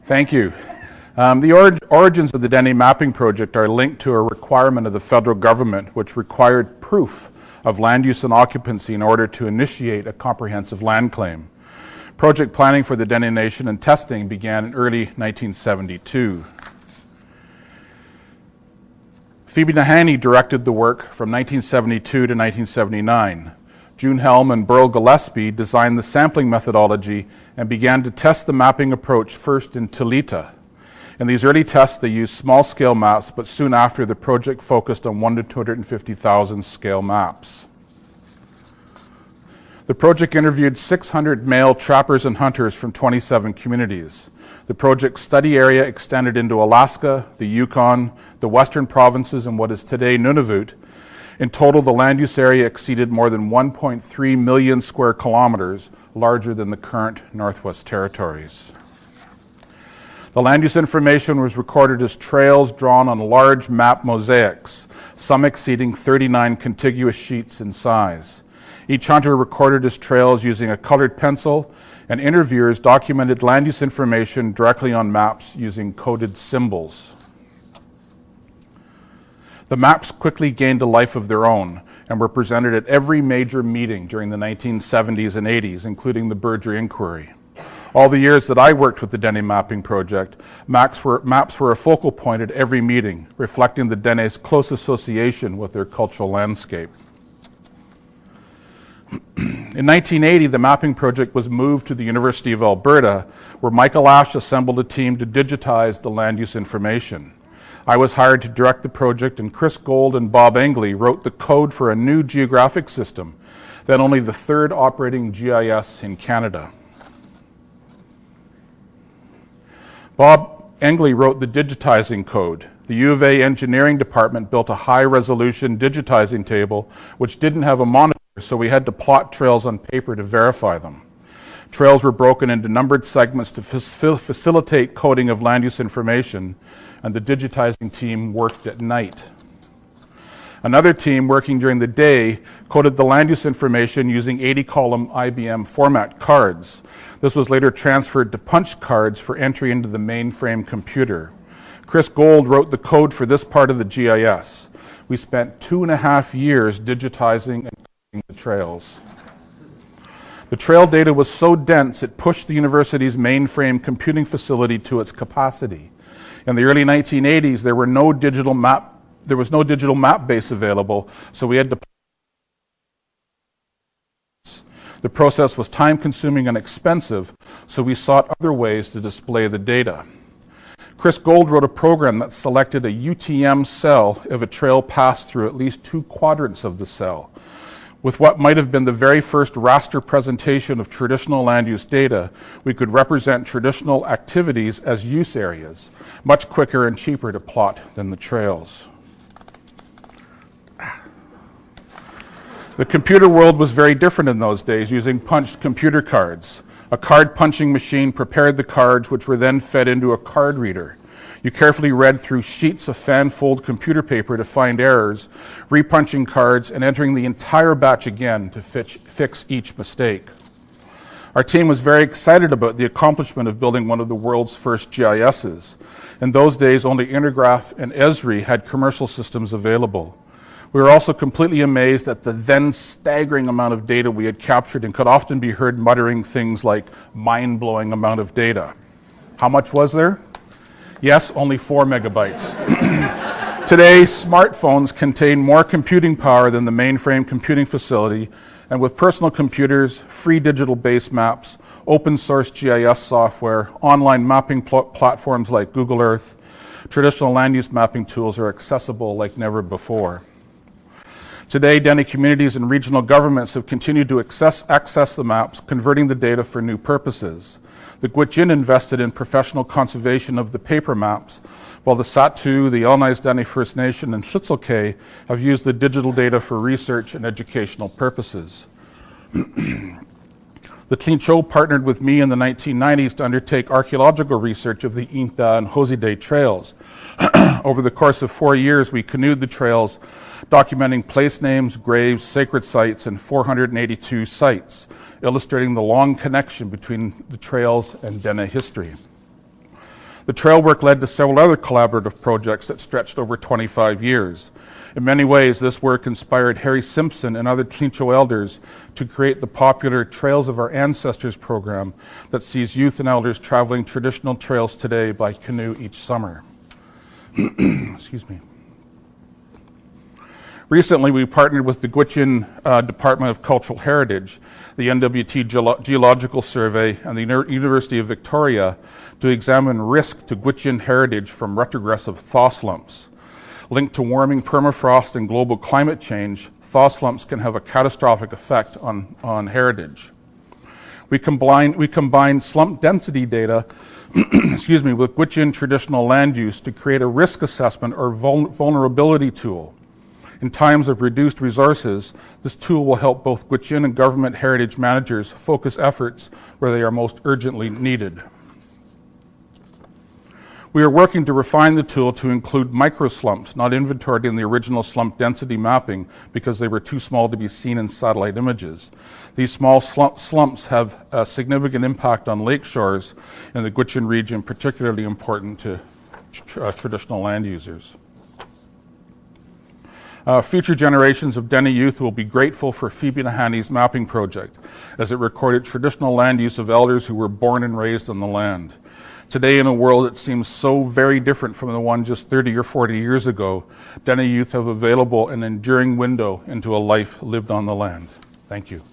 Thank you. The origins of the Dene mapping project are linked to a requirement of the federal government which required proof of land use and occupancy in order to initiate a comprehensive land claim. Project planning for the Dene Nation and testing began in early 1972. Phoebe Nahani directed the work from 1972 to 1979. June Helm and Burl Gillespie designed the sampling methodology and began to test the mapping approach first in Tulita. In these early tests, they used small-scale maps, but soon after, the project focused on 1 to 250,000 scale maps. The project interviewed 600 male trappers and hunters from 27 communities. The project's study area extended into Alaska, the Yukon, the western provinces, and what is today Nunavut. In total, the land use area exceeded more than 1.3 million square kilometers, larger than the current Northwest Territories. The land use information was recorded as trails drawn on large map mosaics, some exceeding 39 contiguous sheets in size. Each hunter recorded his trails using a colored pencil, and interviewers documented land use information directly on maps using coded symbols. The maps quickly gained a life of their own and were presented at every major meeting during the 1970s and 80s, including the Berger Inquiry. All the years that I worked with the Dene Mapping Project, maps were a focal point at every meeting, reflecting the Dene's close association with their cultural landscape. In 1980, the mapping project was moved to the University of Alberta, where Michael Ash assembled a team to digitize the land use information. I was hired to direct the project, and Chris Gold and Bob Engley wrote the code for a new geographic system, then only the third operating GIS in Canada. Bob Engley wrote the digitizing code. The U of A engineering department built a high-resolution digitizing table which didn't have a monitor, so we had to plot trails on paper to verify them. Trails were broken into numbered segments to facilitate coding of land use information, and the digitizing team worked at night. Another team working during the day coded the land use information using 80-column IBM format cards. This was later transferred to punch cards for entry into the mainframe computer. Chris Gold wrote the code for this part of the GIS. We spent 2.5 years digitizing and coding the trails. The trail data was so dense it pushed the university's mainframe computing facility to its capacity. In the early 1980s, there was no digital map base available, so we had to. The process was time-consuming and expensive, so we sought other ways to display the data. Chris Gold wrote a program that selected a UTM cell if a trail passed through at least 2 quadrants of the cell. With what might have been the very first raster presentation of traditional land use data, we could represent traditional activities as use areas, much quicker and cheaper to plot than the trails. The computer world was very different in those days, using punched computer cards. A card punching machine prepared the cards, which were then fed into a card reader. You carefully read through sheets of fan-fold computer paper to find errors, repunching cards and entering the entire batch again to fix each mistake. Our team was very excited about the accomplishment of building one of the world's first GISs. In those days, only Intergraph and Esri had commercial systems available. We were also completely amazed at the then staggering amount of data we had captured and could often be heard muttering things like mind-blowing amount of data. How much was there? Yes, only 4 megabytes. Today, smartphones contain more computing power than the mainframe computing facility, and with personal computers, free digital base maps, open source GIS software, online mapping platforms like Google Earth, traditional land use mapping tools are accessible like never before. Today, Dene communities and regional governments have continued to access the maps, converting the data for new purposes. The Gwich'in invested in professional conservation of the paper maps, while the Sahtu, the Elnais Dene First Nation, and Tl'itselk'e have used the digital data for research and educational purposes. The Tlincho partnered with me in the 1990s to undertake archaeological research of the Inta and Hoside trails. Over the course of 4 years, we canoed the trails, documenting place names, graves, sacred sites, and 482 sites, illustrating the long connection between the trails and Dene history. The trail work led to several other collaborative projects that stretched over 25 years. In many ways, this work inspired Harry Simpson and other Tlincho elders to create the popular Trails of Our Ancestors program that sees youth and elders traveling traditional trails today by canoe each summer. Excuse me. Recently, we partnered with the Gwich'in Department of Cultural Heritage, the NWT Geological Survey, and the University of Victoria to examine risk to Gwich'in heritage from retrogressive thaw slumps. Linked to warming permafrost and global climate change, thaw slumps can have a catastrophic effect on heritage. We combined slump density data excuse me, with Gwich'in traditional land use to create a risk assessment or vulnerability tool. In times of reduced resources, this tool will help both Gwich'in and government heritage managers focus efforts where they are most urgently needed. We are working to refine the tool to include microslumps, not inventoried in the original slump density mapping because they were too small to be seen in satellite images. These small slumps have a significant impact on lake shores in the Gwich'in region, particularly important to traditional land users. Future generations of Dene youth will be grateful for Phoebe Nahani's mapping project, as it recorded traditional land use of elders who were born and raised on the land. Today, in a world that seems so very different from the one just 30 or 40 years ago, Dene youth have available an enduring window into a life lived on the land. Thank you.